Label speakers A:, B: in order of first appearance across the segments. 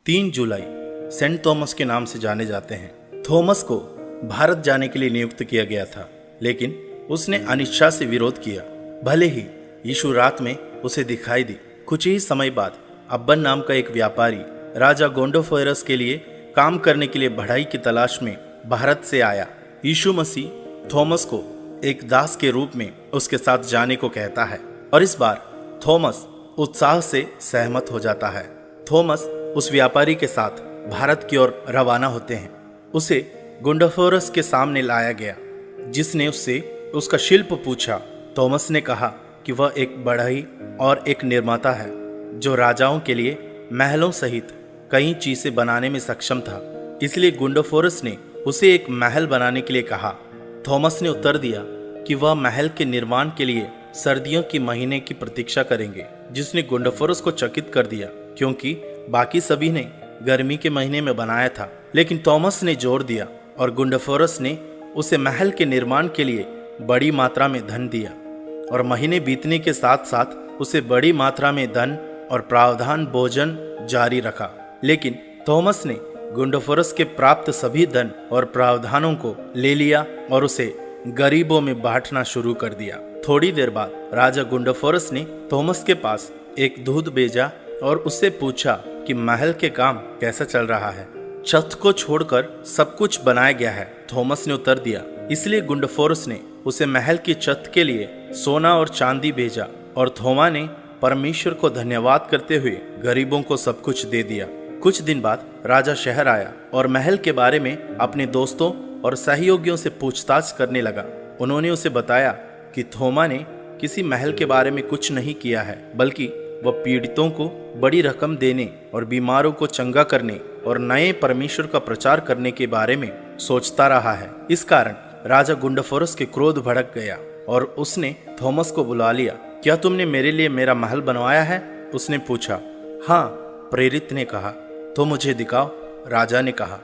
A: 3 जुलाई Saint Thomas के नाम से जाने जाते हैं। थॉमस को भारत जाने के लिए नियुक्त किया गया था, लेकिन उसने अनिच्छा से विरोध किया। भले ही यीशु रात में उसे दिखाई दी। कुछ ही समय बाद अब्बन नाम का एक व्यापारी राजा गोंडोफोरस के लिए काम करने के लिए बढ़ई की तलाश में भारत से आया। यीशु मसीह थॉमस को एक दास के रूप में उसके साथ जाने को कहता है और इस बार थॉमस उत्साह से सहमत हो जाता है। थॉमस उस व्यापारी के साथ भारत की ओर रवाना होते हैं। उसे गोंडोफोरस के सामने लाया गया, जिसने उससे उसका शिल्प पूछा। थॉमस ने कहा कि वह एक बढ़ई और एक निर्माता है जो राजाओं के लिए महलों सहित कई चीजें बनाने में सक्षम था। इसलिए गोंडोफोरस ने उसे एक महल बनाने के लिए कहा। थॉमस ने उत्तर दिया कि वह महल के निर्माण के लिए सर्दियों के महीने की प्रतीक्षा करेंगे, जिसने गोंडोफोरस को चकित कर दिया, क्योंकि बाकी सभी ने गर्मी के महीने में बनाया था। लेकिन थॉमस ने जोर दिया और गोंडोफोरस ने उसे महल के निर्माण के लिए बड़ी मात्रा में धन दिया और महीने बीतने के साथ साथ उसे बड़ी मात्रा में धन और प्रावधान भोजन जारी रखा। लेकिन थॉमस ने गोंडोफोरस के प्राप्त सभी धन और प्रावधानों को ले लिया और उसे गरीबों में बांटना शुरू कर दिया। थोड़ी देर बाद राजा गोंडोफोरस ने थॉमस के पास एक दूत भेजा और उससे पूछा कि महल के काम कैसा चल रहा है। छत को छोड़कर सब कुछ बनाया गया है, थॉमस ने उत्तर दिया। इसलिए गोंडोफोरस ने उसे महल की छत के लिए सोना और चांदी भेजा और थोमा ने परमेश्वर को धन्यवाद करते हुए गरीबों को सब कुछ दे दिया। कुछ दिन बाद राजा शहर आया और महल के बारे में अपने दोस्तों और सहयोगियों से पूछताछ करने लगा। उन्होंने उसे बताया कि थोमा ने किसी महल के बारे में कुछ नहीं किया है, बल्कि वह पीड़ितों को बड़ी रकम देने और बीमारों को चंगा करने और नए परमेश्वर का प्रचार करने के बारे में सोचता रहा है। इस कारण राजा गोंडोफोरस के क्रोध भड़क गया और उसने थॉमस को बुला लिया। क्या तुमने मेरे लिए मेरा महल बनवाया है? उसने पूछा। हाँ, प्रेरित ने कहा। तो मुझे दिखाओ, राजा ने कहा।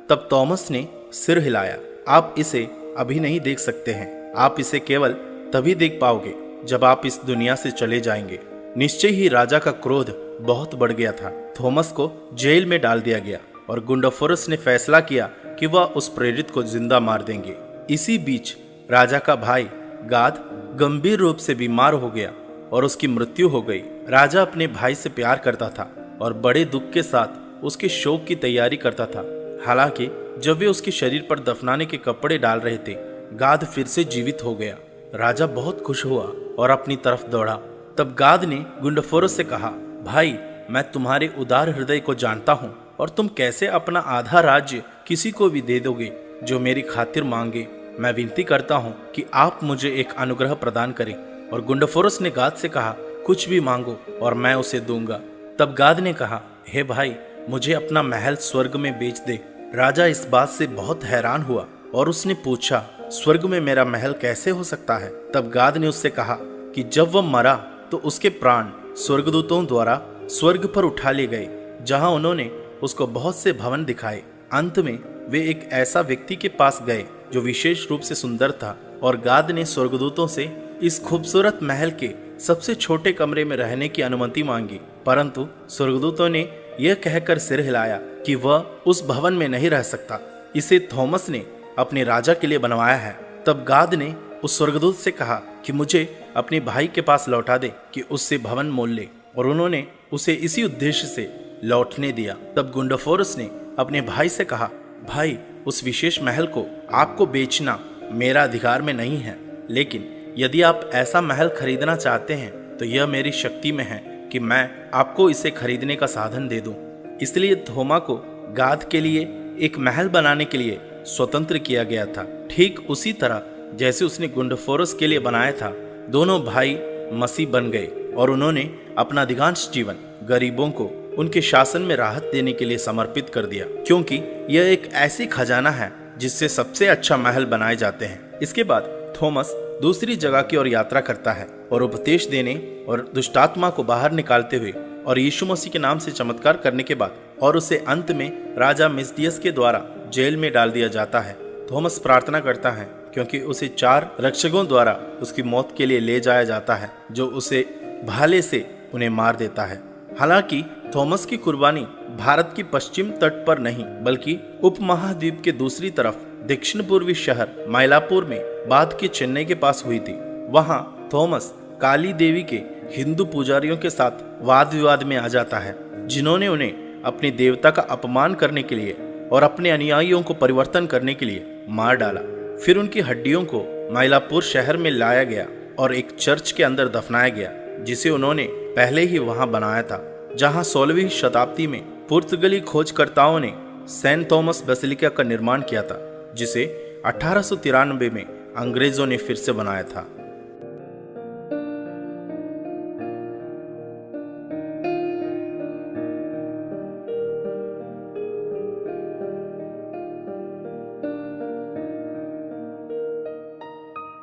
A: तब थॉमस ने सिर हिलाया। आप इसे अभी नहीं देख सकते हैं, आप इसे केवल तभी देख पाओगे जब आप इस दुनिया से चले जाएंगे। निश्चय ही राजा का क्रोध बहुत बढ़ गया था। थॉमस को जेल में डाल दिया गया और गोंडोफोरस ने फैसला किया कि वह उस प्रेरित को जिंदा मार देंगे। इसी बीच राजा का भाई गाद गंभीर रूप से बीमार हो गया और उसकी मृत्यु हो गई। राजा अपने भाई से प्यार करता था और बड़े दुख के साथ उसके शोक की तैयारी करता था। हालांकि जब वे उसके शरीर पर दफनाने के कपड़े डाल रहे थे, गाद फिर से जीवित हो गया। राजा बहुत खुश हुआ और अपनी तरफ दौड़ा। तब गाद ने गोंडोफोरस से कहा, भाई, मैं तुम्हारे उदार हृदय को जानता हूँ और तुम कैसे अपना आधा राज्य किसी को भी दे दोगे जो मेरी खातिर मांगे। मैं विनती करता हूँ कि आप मुझे एक अनुग्रह प्रदान करें। और गोंडोफोरस ने गाद से कहा, कुछ भी मांगो और मैं उसे दूंगा। तब गाद ने कहा, हे भाई, मुझे अपना महल स्वर्ग में बेच दे। राजा इस बात से बहुत हैरान हुआ और उसने पूछा, स्वर्ग में मेरा महल कैसे हो सकता है? तब गाद ने उससे कहा कि जब वह मरा तो उसके प्राण स्वर्गदूतों द्वारा स्वर्ग पर उठा लिए गए, जहां उन्होंने उसको बहुत से भवन दिखाए। अंत में वे एक ऐसा व्यक्ति के पास गए जो विशेष रूप से सुंदर था और गाद ने स्वर्गदूतों से इस खूबसूरत महल के सबसे छोटे कमरे में रहने की अनुमति मांगी, परंतु स्वर्गदूतों ने यह कहकर सिर हिलाया कि वह उस भवन में नहीं रह सकता। इसे थॉमस ने अपने राजा के लिए बनवाया है। तब गाद ने उस स्वर्गदूत से कहा कि मुझे अपने भाई के पास लौटा दे कि उससे भवन मोल ले, और उन्होंने उसे इसी उद्देश्य से लौटने दिया। तब गोंडोफोरस ने अपने भाई से कहा, भाई, उस विशेष महल को आपको बेचना मेरा अधिकार में नहीं है, लेकिन यदि आप ऐसा महल खरीदना चाहते हैं तो यह मेरी शक्ति में है कि मैं आपको इसे खरीदने का साधन दे दूं। इसलिए थोमा को गाद के लिए एक महल बनाने के लिए स्वतंत्र किया गया था, ठीक उसी तरह जैसे उसने गोंडोफोरस के लिए बनाया था। दोनों भाई मसीह बन गए और उन्होंने अपना अधिकांश जीवन गरीबों को उनके शासन में राहत देने के लिए समर्पित कर दिया, क्योंकि यह एक ऐसी खजाना है जिससे सबसे अच्छा महल बनाए जाते हैं। इसके बाद थॉमस दूसरी जगह की ओर यात्रा करता है और उपदेश देने और दुष्टात्मा को बाहर निकालते हुए और यीशु मसीह के नाम से चमत्कार करने के बाद और उसे अंत में राजा मिस्दियस के द्वारा जेल में डाल दिया जाता है। थॉमस प्रार्थना करता है क्योंकि उसे 4 रक्षकों द्वारा उसकी मौत के लिए ले जाया जाता है, जो उसे भाले से उन्हें मार देता है। हालांकि थॉमस की कुर्बानी भारत की पश्चिम तट पर नहीं बल्कि उपमहाद्वीप के दूसरी तरफ दक्षिण पूर्वी शहर मायलापुर में बाद के चेन्नई के पास हुई थी। वहां थॉमस काली देवी के हिंदू पुजारियों के साथ वाद विवाद में आ जाता है, जिन्होंने उन्हें अपनी देवता का अपमान करने के लिए और अपने अनुयायियों को परिवर्तन करने के लिए मार डाला। फिर उनकी हड्डियों को मायलापुर शहर में लाया गया और एक चर्च के अंदर दफनाया गया, जिसे उन्होंने पहले ही वहां बनाया था, जहां 16वीं शताब्दी में पुर्तगाली खोजकर्ताओं ने सेंट थॉमस बेसिलिका का निर्माण किया था, जिसे 1893 में अंग्रेजों ने फिर से बनाया था।